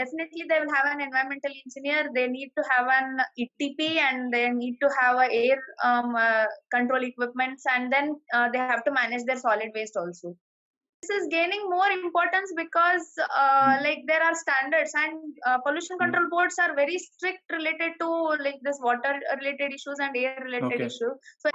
Definitely they will have an environmental engineer. They need to have an ETP and they need to have a air control equipments, and then they have to manage their solid waste also. This is gaining more importance because like there are standards, and pollution control boards are very strict related to like this water related issues and air related issues. So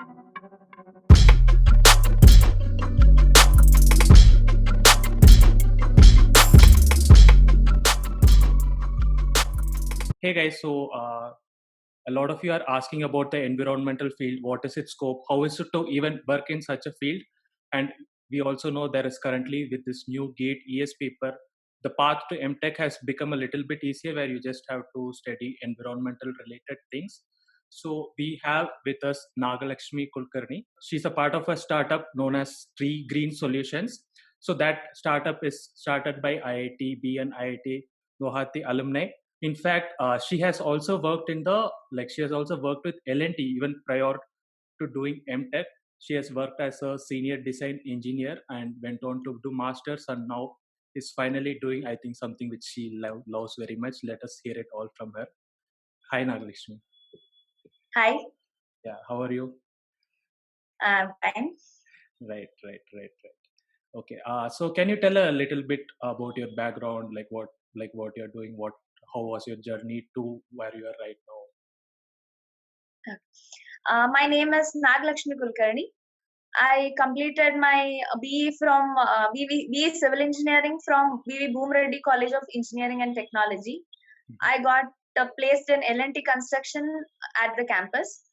Hey guys, so a lot of you are asking about the environmental field. What is its scope? How is it to even work in such a field? And we also know there is currently with this new GATE ES paper, the path to MTech has become a little bit easier where you just have to study environmental related things. So we have with us Nagalakshmi Kulkarni. She's a part of a startup known as Tree Green Solutions. So that startup is started by IIT and IIT Guwahati alumni. In fact, she has also worked she has also worked with L&T even prior to doing MTech. She has worked as a senior design engineer and went on to do masters, and now is finally doing, I think, something which she loves very much. Let us hear it all from her. Hi, Nagalakshmi. hi, Yeah, how are you? fine. Right. Okay. So can you tell a little bit about your background, like what you're doing, how was your journey to where you are right now? My name is Nagalakshmi Kulkarni. I completed my BE from BE Civil Engineering from BV Boom Reddy College of Engineering and Technology. I got placed in L&T Construction at the campus.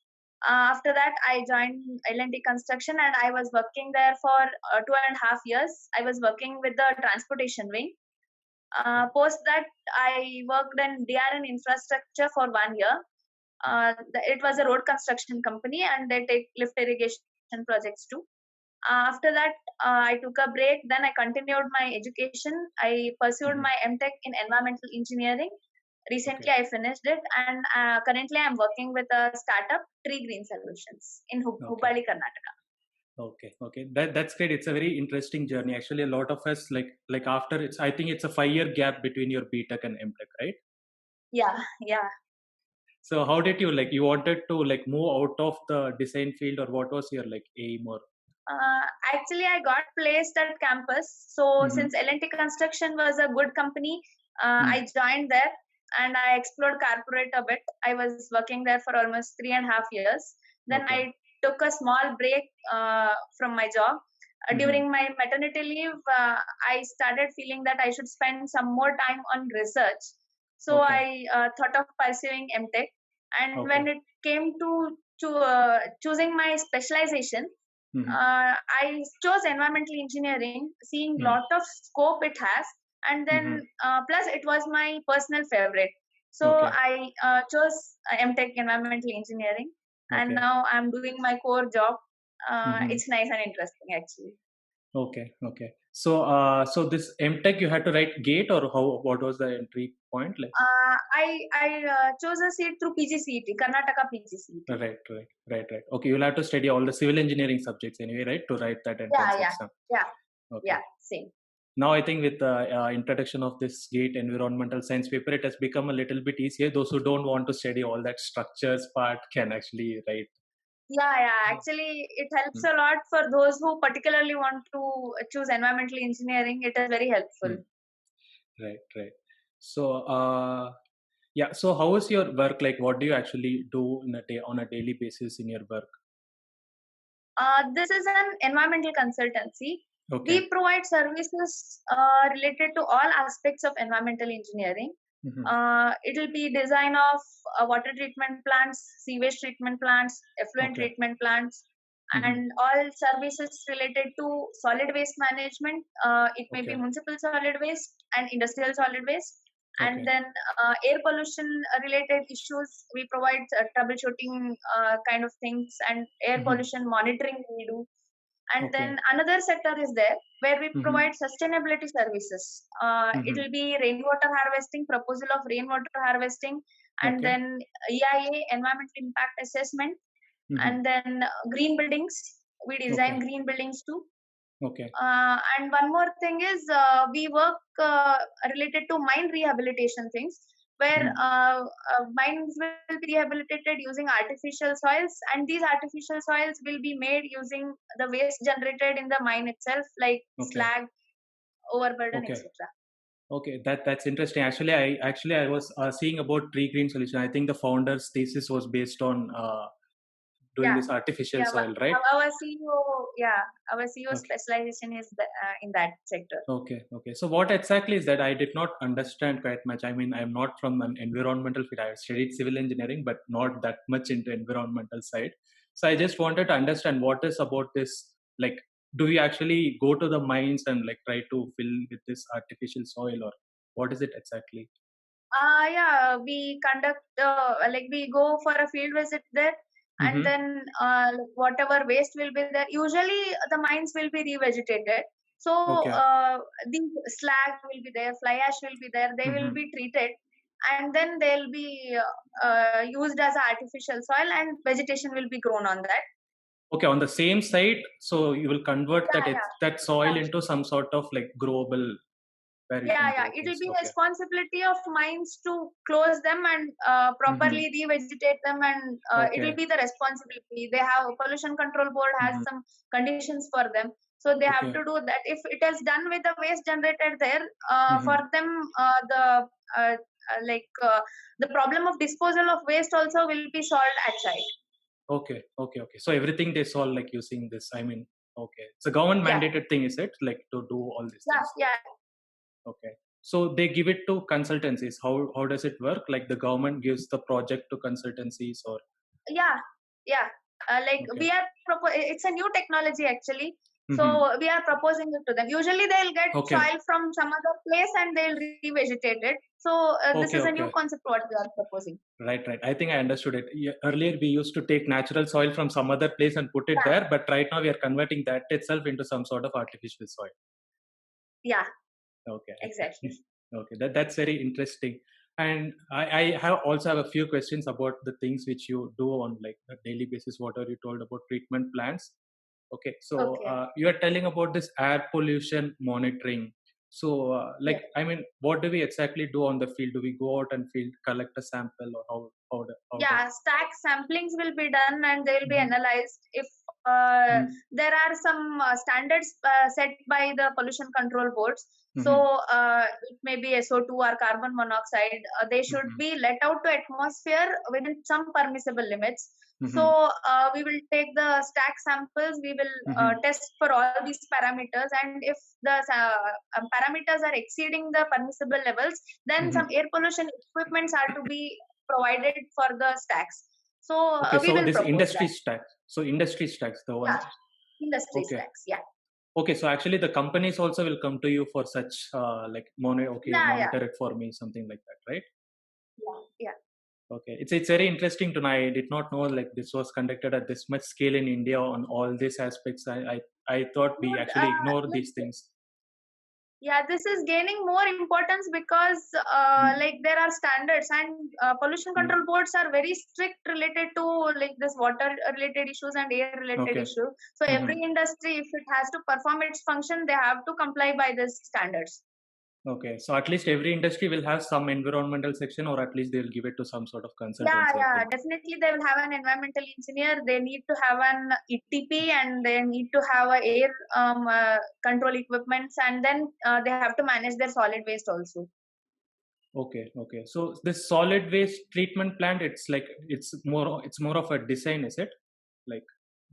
After that, I joined L&T Construction and I was working there for 2.5 years. I was working with the transportation wing. Post that, I worked in DRN Infrastructure for 1 year. It was a road construction company and they take lift irrigation projects too. After that, I took a break. Then I continued my education. I pursued my MTech in environmental engineering. Recently, I finished it, and currently I'm working with a startup, Tree Green Solutions, in Hubballi, Karnataka. Okay. That's great. It's a very interesting journey. Actually, a lot of us like after it's. I think it's a 5-year gap between your BTech and MTech, right? Yeah. So how did you you wanted to move out of the design field, or what was your aim or? Actually, I got placed at campus. So since L&T Construction was a good company, I joined there and I explored corporate a bit. I was working there for almost 3.5 years. Then I took a small break from my job. During my maternity leave, I started feeling that I should spend some more time on research. So I thought of pursuing MTech. And when it came to choosing my specialization, I chose environmental engineering, seeing lot of scope it has, and then plus it was my personal favorite. So I chose MTech environmental engineering, and now I'm doing my core job. It's nice and interesting actually. Okay. So this MTech you had to write GATE, or how? What was the entry point like? I chose a seat through PGCET, Karnataka PGCET. Right. Okay, you'll have to study all the civil engineering subjects anyway, right, to write that entrance exam. Yeah, same. Now I think with the introduction of this GATE environmental science paper, it has become a little bit easier. Those who don't want to study all that structures part can actually write. Yeah. Actually, it helps a lot for those who particularly want to choose environmental engineering. It is very helpful. Right. So, So how is your work like? What do you actually do in a day on a daily basis in your work? This is an environmental consultancy. We provide services related to all aspects of environmental engineering. It will be design of water treatment plants, sewage treatment plants, effluent treatment plants, and all services related to solid waste management. It may be municipal solid waste and industrial solid waste. And then air pollution related issues, we provide troubleshooting kind of things, and air pollution monitoring we do. And then another sector is there where we provide sustainability services. It will be rainwater harvesting, proposal of rainwater harvesting, and then EIA, environmental impact assessment, and then green buildings. We design green buildings too. Okay. And one more thing is we work related to mine rehabilitation things, where mines will be rehabilitated using artificial soils, and these artificial soils will be made using the waste generated in the mine itself, like Okay. slag, overburden, Okay. etc. Okay, that's interesting. I was seeing about Tree Green Solution. I think the founder's thesis was based on doing Yeah, this artificial yeah. soil, right? Our CEO, yeah, our CEO Okay. specialization is in that sector. Okay. So what exactly is that? I did not understand quite much. I mean, I'm not from an environmental field. I studied civil engineering, but not that much into environmental side. So I just wanted to understand what is about this. Like, do we actually go to the mines and like try to fill with this artificial soil, or what is it exactly? Yeah, we conduct like we go for a field visit there, and Mm-hmm. then whatever waste will be there. Usually, the mines will be revegetated. So Okay. the slag will be there, fly ash will be there. They will Mm-hmm. be treated, and then they'll be used as artificial soil, and vegetation will be grown on that. Okay, on the same site, so you will convert Yeah, yeah. that soil Yeah. into some sort of like growable where you can Yeah, grow it will things. be Okay. responsibility of mines to close them and Mm-hmm. properly revegetate them, and it will Okay. be the responsibility. They have pollution control board has Mm-hmm. some conditions for them, so they have Okay. to do that. If it is done with the waste generated there, for Mm-hmm. them the problem of disposal of waste also will be solved at site. Okay. So everything they solve like using this. I mean, okay. It's a government Yeah, mandated thing, is it? Like to do all these yeah, things. yeah, Okay. So they give it to consultancies. How does it work? Like the government gives the project to consultancies, or yeah, yeah. Like okay. we are it's a new technology actually, so Mm-hmm. we are proposing it to them. Usually they'll get Okay. soil from some other place and they'll revegetate it. So this is a new Okay. concept what we are proposing. Right. I think I understood it. Yeah, earlier, we used to take natural soil from some other place and put it Yeah, there, but right now we are converting that itself into some sort of artificial soil. yeah, Okay. exactly. Okay. That's very interesting. And I have also have a few questions about the things which you do on like a daily basis. What are you told about treatment plants? Okay, so Okay. you are telling about this air pollution monitoring. So, like, Yes. I mean, what do we exactly do on the field? Do we go out and field, collect a sample, or how does? Yeah, stack samplings will be done and they will be Mm-hmm. analyzed. If Mm-hmm. there are some standards set by the pollution control boards, so Mm-hmm. it may be SO2 or carbon monoxide, they should Mm-hmm. be let out to atmosphere within some permissible limits. So Mm-hmm. we will take the stack samples, we will Mm-hmm. test for all these parameters, and if the parameters are exceeding the permissible levels, then Mm-hmm. some air pollution equipments are to be provided for the stacks. So Okay, we so will this propose industry that. stacks. So industry stacks, the one. Yeah, industry Okay. stacks. Yeah, Okay, so actually the companies also will come to you for such like yeah. monitor it for me, something like that, right? Yeah. Okay, it's very interesting to know. I did not know like this was conducted at this much scale in India on all these aspects. I thought No, we actually ignore like, these things. yeah, this is gaining more importance because Mm, like there are standards, and pollution mm. control boards are very strict related to like this water related issues and air related Okay. issues. So Hmm. every industry, if it has to perform its function, they have to comply by these standards. Okay, so at least every industry will have some environmental section, or at least they will give it to some sort of consultancy, I Yeah, think. definitely they will have an environmental engineer. They need to have an ETP, and they need to have a air control equipments, and then they have to manage their solid waste also. Okay. So this solid waste treatment plant, it's more of a design, is it? Like,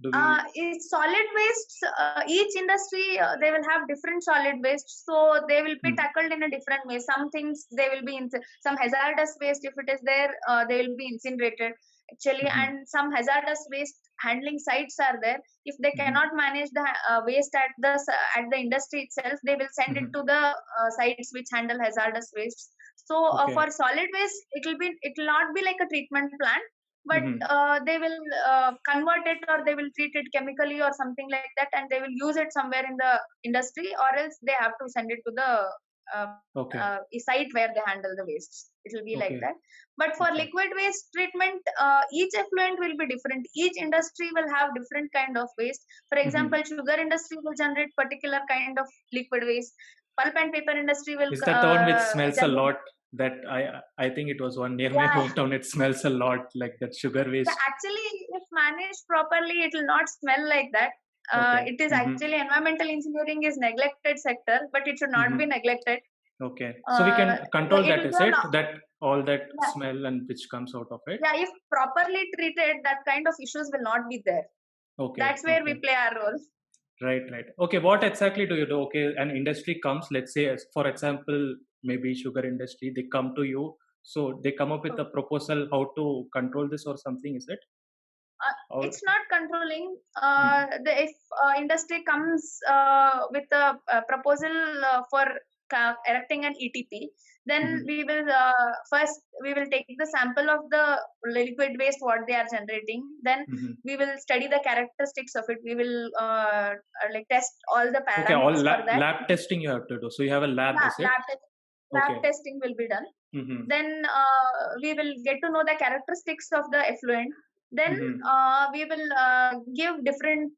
do we? It's solid waste. Each industry they will have different solid waste, so they will be Hmm. tackled in a different way. Some things they will be some hazardous waste. If it is there, they will be incinerated actually, Hmm. and some hazardous waste handling sites are there. If they Hmm. cannot manage the waste at the industry itself, they will send it Hmm. to the sites which handle hazardous waste. So Okay. for solid waste, it will not be like a treatment plant, but Hmm. they will convert it, or they will treat it chemically or something like that, and they will use it somewhere in the industry, or else they have to send it to the Okay. site where they handle the waste. It will be like Okay. that. But for Okay. liquid waste treatment, each effluent will be different. Each industry will have different kind of waste. For example, sugar industry will generate particular kind of liquid waste. Pulp and paper industry will Is that the one which smells a generate. lot? That I think it was one near my Yeah, hometown. It smells a lot like that sugar yeah, waste. actually, if managed properly, it will not smell like that. Okay. It is actually environmental engineering is neglected sector, but it should not be neglected. Okay. So we can control It that, will is be it? That all that yeah, smell and which comes out of it? yeah. If properly treated, that kind of issues will not be there. Okay. That's where we Okay. play our role. Right, right. Okay, what exactly do you do? Okay, an industry comes, let's say, for example, maybe sugar industry, they come to you. So they come up with a proposal how to control this or something, is it? Or, It's not controlling. Mhm. If industry comes with a proposal for erecting an ETP, then Mhm. we will first we will take the sample of the liquid waste what they are generating. Then Mhm. we will study the characteristics of it. We will like test all the Okay, all parameters for that. lab testing you have to do. So you have a lab, Yeah, is it? lab Okay. testing will be done. Mm-hmm. Then we will get to know the characteristics of the effluent. Then Mm-hmm. we will give different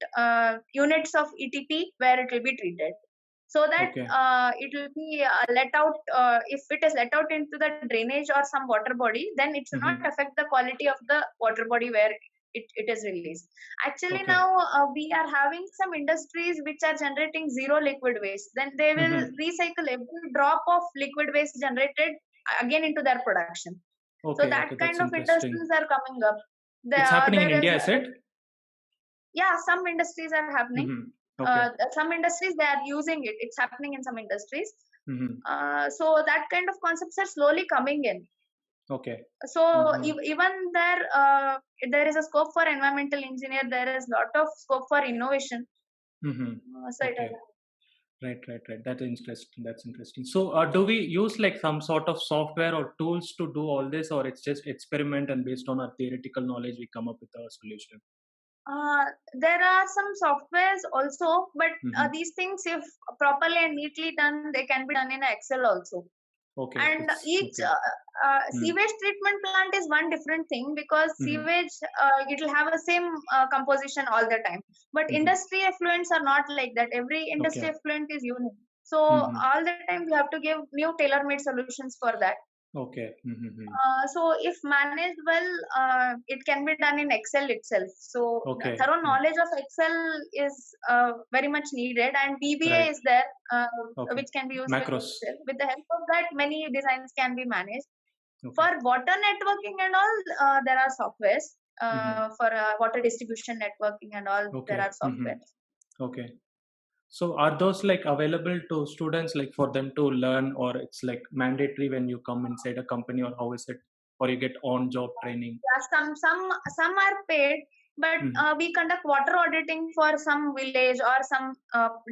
units of ETP where it will be treated, so that Okay. it will be let out. If it is let out into the drainage or some water body, then it should not Mm-hmm. affect the quality of the water body where it is released. Actually, Okay. now we are having some industries which are generating zero liquid waste. Then they will Mm-hmm. recycle every drop of liquid waste generated again into their production. So Okay, that okay, that's kind of interesting. industries are coming up. It's happening in There is India, is it? yeah, some industries are happening. Mm-hmm. Okay. Some industries they are using it. It's happening in some industries. Mm-hmm. So that kind of concepts are slowly coming in. Okay. So Mm-hmm. even there is a scope for environmental engineer. There is lot of scope for innovation. Mm-hmm. So it Okay. is. Right, right, right. That's interesting. That's interesting. So, do we use like some sort of software or tools to do all this, or it's just experiment and based on our theoretical knowledge we come up with a solution? Uh, there are some softwares also, but Mm-hmm. these things, if properly and neatly done, they can be done in Excel also. Okay, And it's each okay. Mm-hmm. sewage treatment plant is one different thing, because Mm-hmm. sewage it will have the same composition all the time. But Mm-hmm. industry effluents are not like that. Every industry Okay. effluent is unique. So Mm-hmm. all the time we have to give new tailor-made solutions for that. Okay. Mm-hmm. So if managed well, it can be done in Excel itself. So Okay. thorough knowledge of Excel is very much needed, and VBA Right. is there, Okay. which can be used with Macros. Excel. With the help of that, many designs can be managed. Okay. For water networking and all, there are softwares. Mm-hmm. For water distribution networking and all, there Okay. are Mm-hmm. softwares. Okay. So, are those like available to students, like for them to learn, or it's like mandatory when you come inside a company, or how is it, or you get on-job training? Yeah, some are paid, but Mm-hmm. we conduct water auditing for some village or some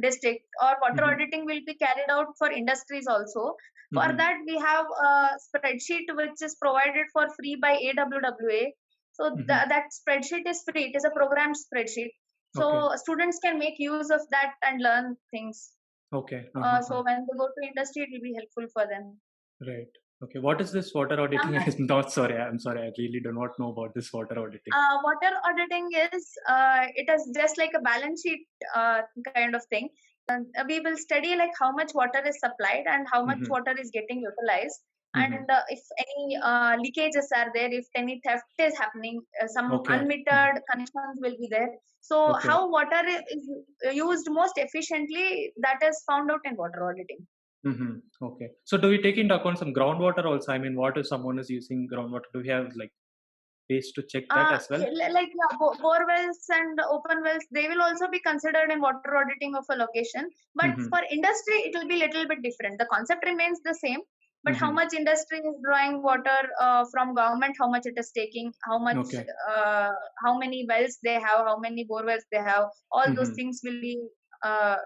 district, or water Mm-hmm. auditing will be carried out for industries also. For Mm-hmm. that, we have a spreadsheet which is provided for free by AWWA. So Mm-hmm. that spreadsheet is free. It is a programmed spreadsheet. Okay. So students can make use of that and learn things. Okay. So when they go to industry, it will be helpful for them. Right. Okay. What is this water auditing? Some I'm not sorry. I'm sorry. I really do not know about this water auditing. water auditing is it is just like a balance sheet kind of thing. We will study like how much water is supplied and how much Mm-hmm. water is getting utilized, Mm-hmm. and if any leakages are there, if any theft is happening, some Okay. unmetered connections will be there. So Okay. how water is used most efficiently, that is found out in water auditing. Mm-hmm. Okay. So, do we take into account some groundwater also? I mean, what if someone is using groundwater? Do we have like ways to check that as well? Like yeah, bore wells and open wells, they will also be considered in water auditing of a location. But Mm-hmm. for industry, it will be little bit different. The concept remains the same, but how Mm-hmm. much industry is drawing water from government, how much it is taking, Okay. how many wells they have, how many bore wells they have, all those Mm-hmm. things will be uh,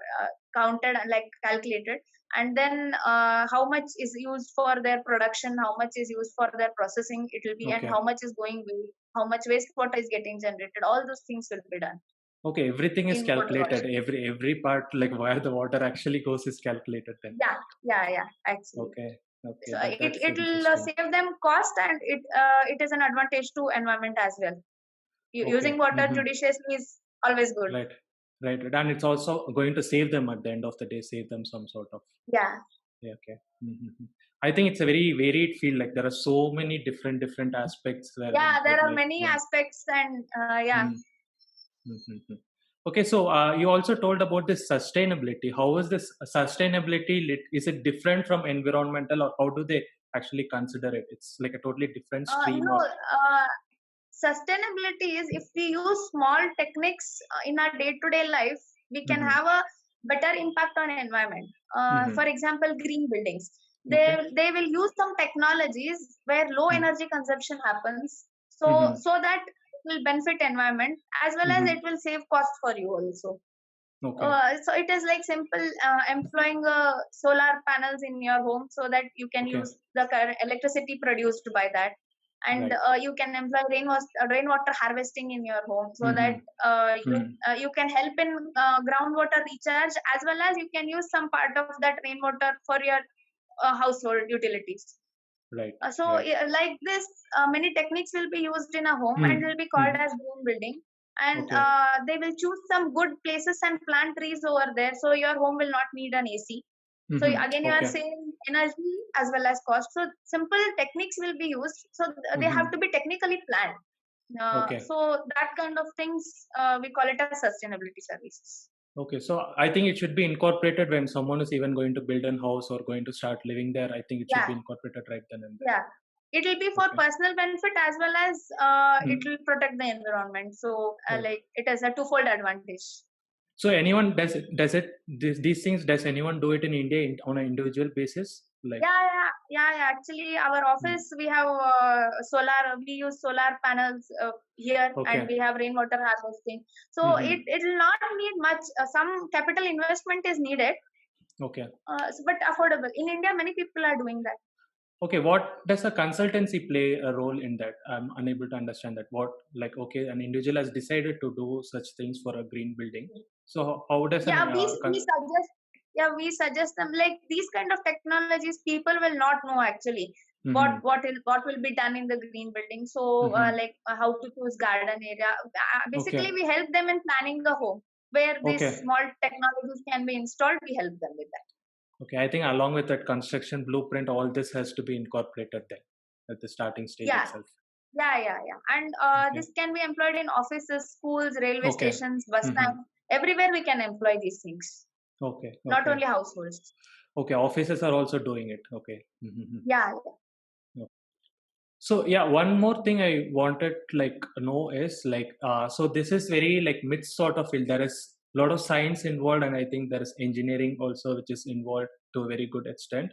counted and like calculated. And then how much is used for their production, how much is used for their processing, it will be, and Okay. how much is going waste, how much wastewater is getting generated, all those things will be done. Okay, everything is in water calculated. washing. Every part, like where the water actually goes, is calculated then. Yeah, actually. Okay, okay, So that's it'll interesting. save them cost, and it is an advantage to environment as well. Using Okay. water judiciously is always good. Right, and it's also going to save them at the end of the day, save them some sort of. Yeah, Yeah, okay. I think it's a very varied field. Like there are so many different aspects where yeah, we there could are like many yeah. aspects, and yeah. Mm-hmm. Okay, so you also told about this sustainability. How is this sustainability? Is it different from environmental, or how do they actually consider it? It's like a totally different stream, No, or sustainability is if we use small techniques in our day-to-day life, we can mm-hmm. have a better impact on environment. Mm-hmm. For example, green buildings. Okay. They will use some technologies where low Mm-hmm. energy consumption happens, so Mm-hmm. that it will benefit environment as well as Mm-hmm. it will save cost for you also. Okay. So it is like simple employing solar panels in your home so that you can Okay. use the electricity produced by that, and Right. you can employ rainwater harvesting in your home so that Mm-hmm. you can help in groundwater recharge as well as you can use some part of that rainwater for your household utilities. Right. So Right. yeah, like this, many techniques will be used in a home and will be called Mm-hmm. as green building. And Okay. they will choose some good places and plant trees over there, so your home will not need an AC. So Mm-hmm. again, you are Okay. saving energy as well as cost. So simple techniques will be used. So they have Mm-hmm. to be technically planned. Okay. So that kind of things we call it as sustainability services. Okay. So I think it should be incorporated when someone is even going to build a house or going to start living there. I think it should Yeah, be incorporated right then and yeah. It will be there. for Okay. personal benefit as well as it Mm. will protect the environment. So Right. like it has a twofold advantage. So anyone does it these things, does anyone do it in India on an individual basis? Like Yeah. Actually, our mm. office we have solar. We use solar panels here, and Okay. we have rainwater harvesting. So Mm-hmm. it will not need much. Some capital investment is needed, Okay. but affordable. In India, many people are doing that. Okay, what does a consultancy play a role in that? I'm unable to understand that. What, like, okay, an individual has decided to do such things for a green building. So how does an Yeah, we suggest them like these kind of technologies. People will not know actually mm-hmm. what will be done in the green building. So Mm-hmm. like how to choose garden area. Basically, Okay. we help them in planning the home where these Okay. small technologies can be installed. We help them with that. Okay. I think along with that construction blueprint, all this has to be incorporated then at the starting stage Yeah, itself. yeah. And Okay. this can be employed in offices, schools, railway Okay. stations, bus Mm-hmm. stand. Everywhere we can employ these things. Okay. Not Okay. only households. Okay. Offices are also doing it. Okay. Mm-hmm. Yeah. So yeah, one more thing I wanted like know is like so this is very like mixed sort of field. There is a lot of science involved, and I think there is engineering also, which is involved to a very good extent.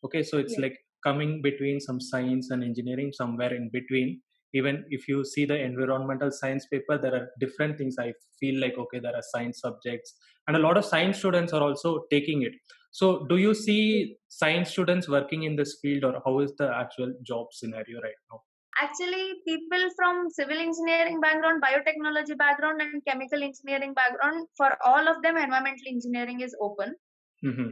Okay, so it's Yeah. like coming between some science and engineering, somewhere in between. Even if you see the environmental science paper, there are different things. I feel like okay, there are science subjects, and a lot of science students are also taking it. So do you see science students working in this field, or how is the actual job scenario right now? Actually, people from civil engineering background, biotechnology background, and chemical engineering background, for all of them, environmental engineering is open. Mm-hmm.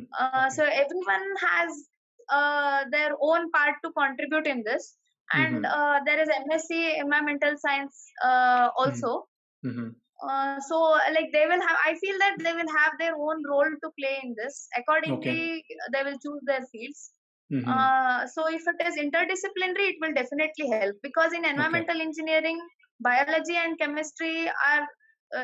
So Okay. everyone has their own part to contribute in this. And Mm-hmm. there is MSc environmental science also. Mm-hmm. So like they will have, I feel that they will have their own role to play in this. Okay. Accordingly, they will choose their fields. Mm-hmm. So if it is interdisciplinary, it will definitely help because in Okay. environmental engineering, biology and chemistry are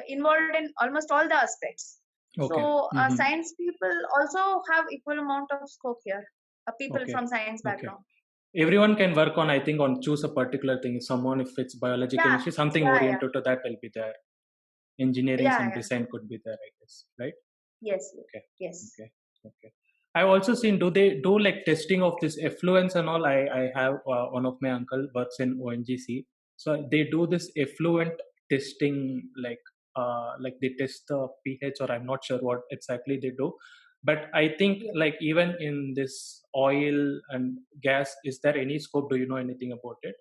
involved in almost all the aspects. Okay. So Mm-hmm. science people also have equal amount of scope here. People Okay. from science Okay. background. Everyone can work on, I think, on choose a particular thing. Someone, if it's biology, Yeah, chemistry, something yeah. oriented to that will be there. Engineering, some Yeah. design could be there, I guess, right? Yes. Okay. Yes. Okay. Okay. I've also seen, do they do like testing of this effluents and all? I have one of my uncle works in ONGC, so they do this effluent testing, like they test the pH, or I'm not sure what exactly they do, but I think Yes. like even in this oil and gas, is there any scope? Do you know anything about it?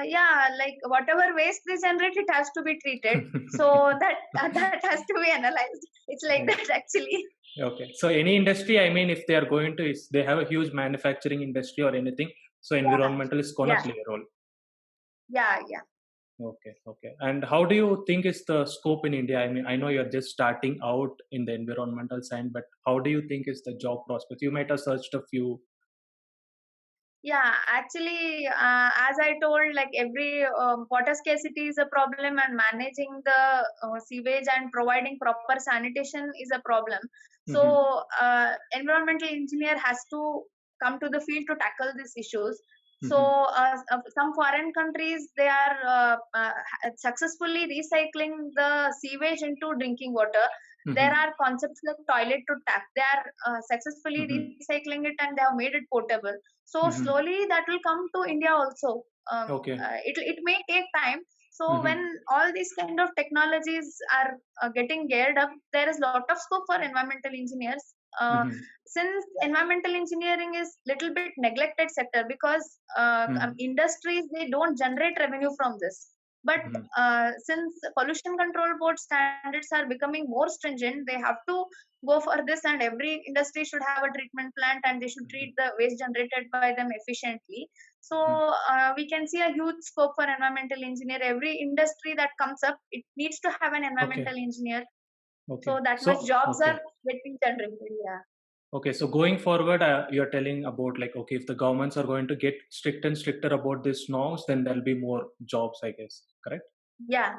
Yeah, like whatever waste they generate, it has to be treated. So that has to be analyzed. It's like Right. that actually. Okay. So any industry, I mean, if they are going to, if they have a huge manufacturing industry or anything, so Yeah, environmental is gonna yeah, play a role. yeah. Okay, okay. And how do you think is the scope in India? I mean, I know you're just starting out in the environmental side, but how do you think is the job prospects? You might have searched a few. Yeah, actually, as I told, like every water scarcity is a problem, and managing the sewage and providing proper sanitation is a problem. Mm-hmm. So, environmental engineer has to come to the field to tackle these issues. So, Mm-hmm. some foreign countries they are successfully recycling the sewage into drinking water. There Mm-hmm. are concepts like toilet to tap. They are successfully Mm-hmm. recycling it, and they have made it portable. So Mm-hmm. slowly that will come to India also. Okay. It may take time. So when Mm-hmm. all these kind of technologies are getting geared up, there is lot of scope for environmental engineers. Mm-hmm. Since environmental engineering is little bit neglected sector, because Mm-hmm. industries they don't generate revenue from this. But Mm-hmm. since pollution control board standards are becoming more stringent, they have to go for this, and every industry should have a treatment plant, and they should treat the waste generated by them efficiently. So Mm-hmm. we can see a huge scope for environmental engineer. Every industry that comes up, it needs to have an Okay. environmental engineer. Okay. So that much So, jobs are okay. getting generated. Yeah. Okay, so going forward, you're telling about like, okay, if the governments are going to get strict and stricter about these norms, then there'll be more jobs, I guess. Correct? Yeah.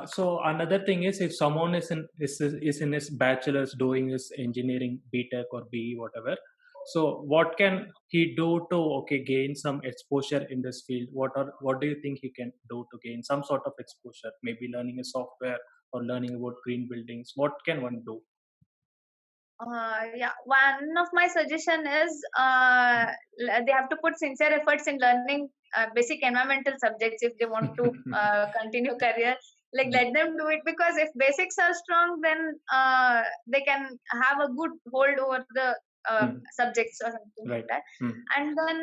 So another thing is, if someone is in his bachelor's doing his engineering, BTech or BE, whatever. So what can he do to gain some exposure in this field? What do you think he can do to gain some sort of exposure? Maybe learning a software or learning about green buildings. What can one do? Yeah, one of my suggestion is they have to put sincere efforts in learning basic environmental subjects if they want to continue career. Like Mm. let them do it, because if basics are strong, then they can have a good hold over the Mm. subjects or something like Right. that. Mm. And then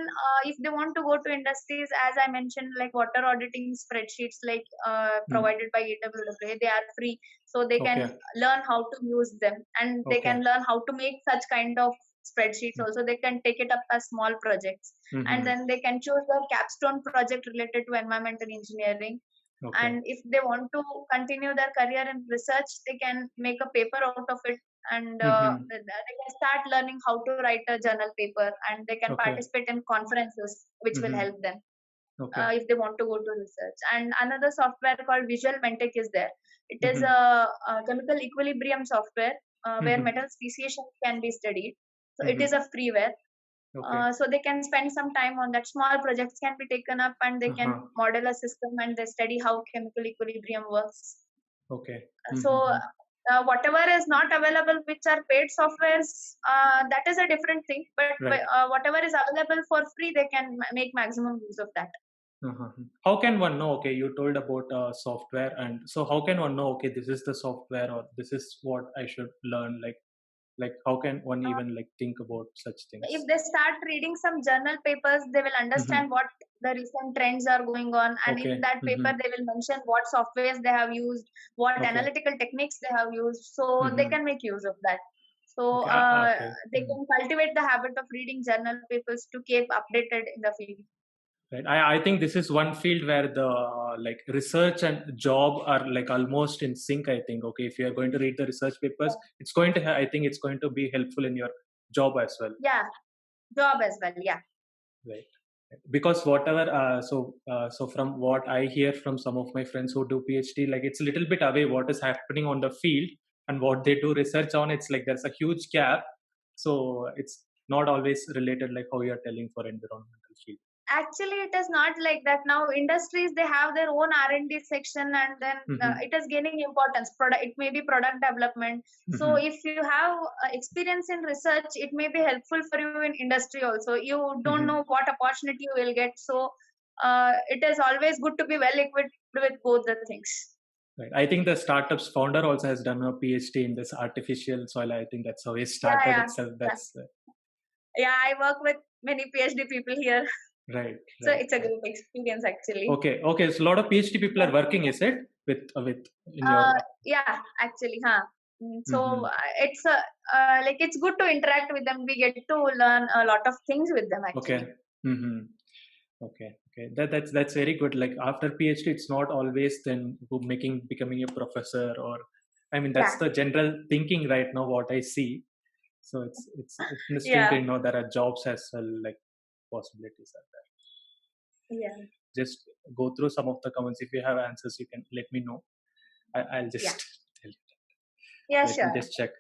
if they want to go to industries, as I mentioned, like water auditing spreadsheets, like Mm. provided by EWA, they are free, so they can Okay. learn how to use them, and they Okay. can learn how to make such kind of spreadsheets Mm. also. They can take it up as small projects, and Mm-hmm. then they can choose a capstone project related to environmental engineering. Okay. And if they want to continue their career in research, they can make a paper out of it, and Mm-hmm. they can start learning how to write a journal paper, and they can Okay. participate in conferences which will Mm-hmm. help them Okay. if they want to go to research. And another software called Visual Mentec is there. It is Mm-hmm. a chemical equilibrium software where Mm-hmm. metal speciation can be studied. So it Mm-hmm. is a freeware. Okay. So they can spend some time on that. Small projects can be taken up, and they can Uh-huh. model a system, and they study how chemical equilibrium works. Okay. So Mm-hmm. whatever is not available, which are paid softwares, that is a different thing. But Right. whatever is available for free, they can make maximum use of that. Uh-huh. How can one know? Okay, you told about software, and so how can one know? Okay, this is the software, or this is what I should learn. Like how can one Uh, even like think about such if things? they start reading some journal papers, they will Mm-hmm. understand what the recent trends are going on, and in Okay. that paper Mm-hmm. they will mention what softwares they have used, what Okay. analytical techniques they have used, so they Mm-hmm. can make use of that. So Okay. Okay. they Mm. can cultivate the habit of reading journal papers to keep updated in the field. Right. I think this is one field where the like research and job are like almost in sync. I think. Okay, if you are going to read the research papers, it's going to. I think it's going to be helpful in your job as well. Yeah, job as well. Yeah. Right. Because whatever, so from what I hear from some of my friends who do PhD, like it's a little bit away what is happening on the field and what they do research on. It's like there's a huge gap. So it's not always related like how you're telling for environmental field. Actually, it is not like that. Now industries they have their own R&D section, and then Mm-hmm. it is gaining importance. Product, it may be product development. So Mm-hmm. if you have experience in research, it may be helpful for you in industry also. You don't Mm-hmm. know what opportunity you will get, so it is always good to be well equipped with both the things. Right. I think the startup's founder also has done a PhD in this artificial soil. I think that's how he Yeah, started yeah, itself. yeah. That's Yeah, I work with many PhD people here. Right. So Right. it's a great experience actually. Okay. So a lot of PhD people are working, is it? With in your. Yeah, actually, so Mhm. it's like it's good to interact with them. We get to learn a lot of things with them Okay. actually. Mm-hmm. Okay. That's very good. Like after PhD, it's not always then becoming a professor, or I mean that's Yeah, the general thinking right now. What I see, so it's interesting yeah, to know there are jobs as well, like possibilities are there. yeah, Just go through some of the comments. If you have answers, you can let me know. I'll yeah, just tell you. yeah, Let me sure. just check.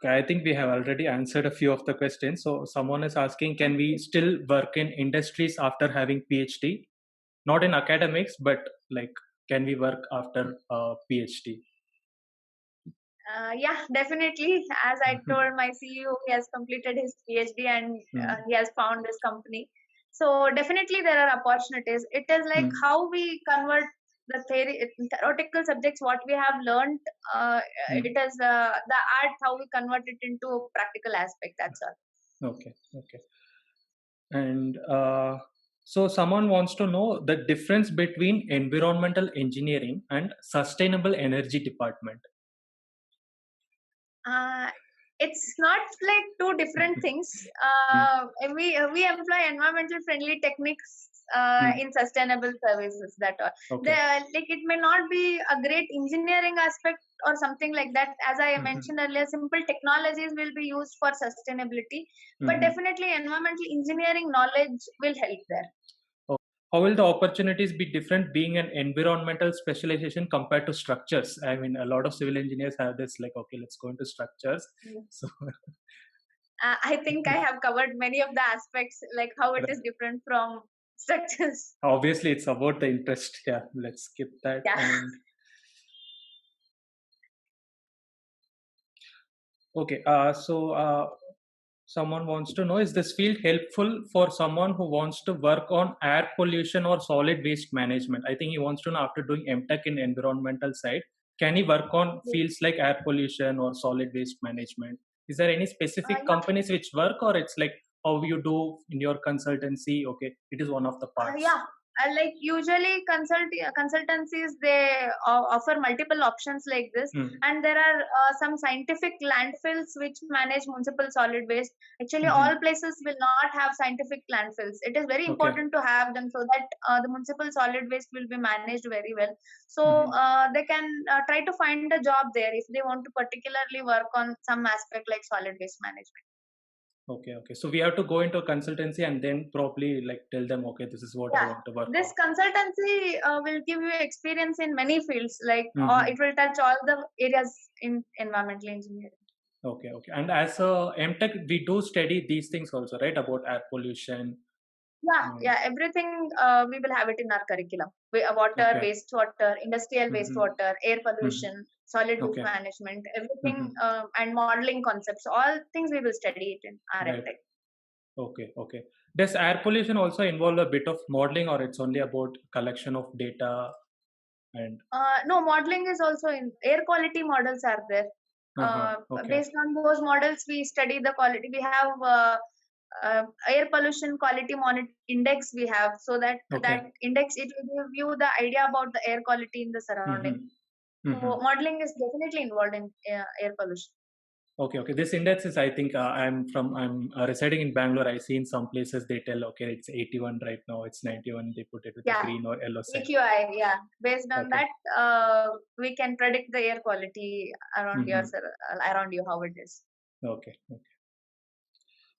Okay, I think we have already answered a few of the questions. So someone is asking, can we still work in industries after having PhD? Not in academics, but like, can we work after PhD? Yeah, definitely. As I told my CEO, he has completed his PhD and Hmm. he has found this company. So definitely there are opportunities. It is like Hmm. how we convert the theoretical subjects, what we have learned. Uh, Hmm. it is the art, how we convert it into a practical aspect. That's all. Okay. And so someone wants to know the difference between environmental engineering and sustainable energy department. Uh, it's not like two different things. Hmm. We employ environmental friendly techniques Hmm. in sustainable services. That are Okay. there. Like it may not be a great engineering aspect or something like that. As I Mhm. mentioned earlier, simple technologies will be used for sustainability, but Mhm. definitely environmental engineering knowledge will help there. How will the opportunities be different being an environmental specialization compared to structures? I mean, a lot of civil engineers have this like, okay, let's go into structures. So, I think I have covered many of the aspects, like how it is different from structures. obviously, it's about the interest. Yeah, let's skip that. Yeah. And okay, someone wants to know, is this field helpful for someone who wants to work on air pollution or solid waste management? I think he wants to know after doing MTech in environmental side, can he work on fields like air pollution or solid waste management? Is there any specific Yeah. companies which work, or it's like how you do in your consultancy? Okay, it is one of the parts. Yeah, like usually consultancies they offer multiple options like this, Hmm. and there are some scientific landfills which manage municipal solid waste. Actually, Mhm. all places will not have scientific landfills. It is very Okay. important to have them so that the municipal solid waste will be managed very well. So Mhm. they can try to find a job there if they want to particularly work on some aspect like solid waste management. Okay. So we have to go into a consultancy and then probably like tell them, okay, this is what I Yeah, want to work this on. consultancy will give you experience in many fields, like Mhm. it will touch all the areas in environmental engineering. Okay. And as a MTech, we do study these things also, right? About air pollution. Yeah, everything we will have it in our curriculum. Water, Okay. wastewater, industrial Mhm. wastewater, air Mhm. pollution, solid waste Okay. management, everything, Mhm. and modeling concepts. All things we will study it in our Right. MTech. Okay. Does air pollution also involve a bit of modeling, or it's only about collection of data and? No, modeling is also in air quality models are there. Okay. Based on those models, we study the quality. We have air pollution quality monitor index. We have so that Okay. that index it will give you the idea about the air quality in the surrounding. Mhm. So Mhm. modeling is definitely involved in air pollution. Okay. This index is, I think, I'm residing in Bangalore. I see in some places they tell, okay, it's 81 right now, it's 91. They put it with a Yeah, green or yellow sign. AQI. Yeah, based on Okay. that, we can predict the air quality around Mhm. around you how it is. Okay.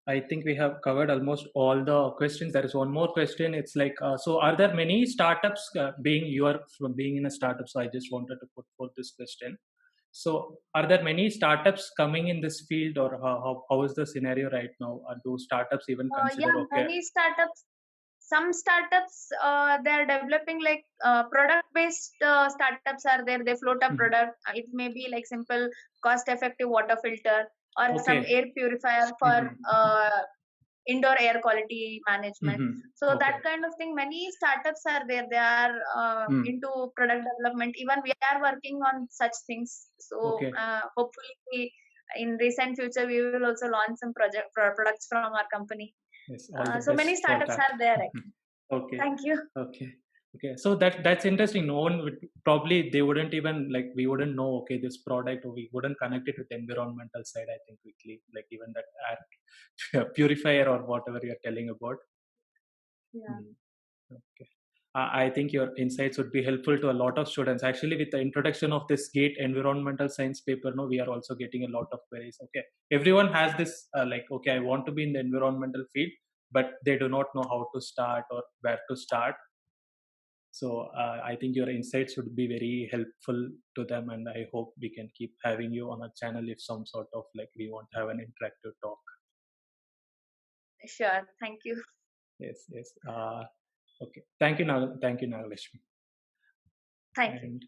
I think we have covered almost all the questions. There is one more question. It's like, so are there many startups being you are from being in a startup? So I just wanted to put forth this question. So are there many startups coming in this field, or how is the scenario right now? Do startups even consider, Yeah, okay? many startups. Some startups they are developing like product based startups are there. They float a Mhm. product. It may be like simple cost effective water filter or some Okay. air purifier for Mhm. indoor air quality management. So that Okay. kind of thing, many startups are there. They are Mm. into product development. Even we are working on such things. So Okay. hopefully in recent future we will also launch some products from our company. Yes, all the So many best for startups that. are there. Actually. Okay, Thank you. okay, okay. So that's interesting. No one would probably they wouldn't even like we wouldn't know. Okay, this product or we wouldn't connect it with the environmental side. I think quickly, like even that air purifier or whatever you're telling about. Yeah. Hmm. Okay. I think your insights would be helpful to a lot of students. Actually, with the introduction of this GATE environmental science paper, no, we are also getting a lot of queries. Okay, everyone has this like, okay, I want to be in the environmental field, but they do not know how to start or where to start. So I think your insights would be very helpful to them, and I hope we can keep having you on a channel if some sort of like we want to have an interactive talk. Sure. Thank you. Yes, yes. Okay. Thank you, Nagalashmi. Thank you. And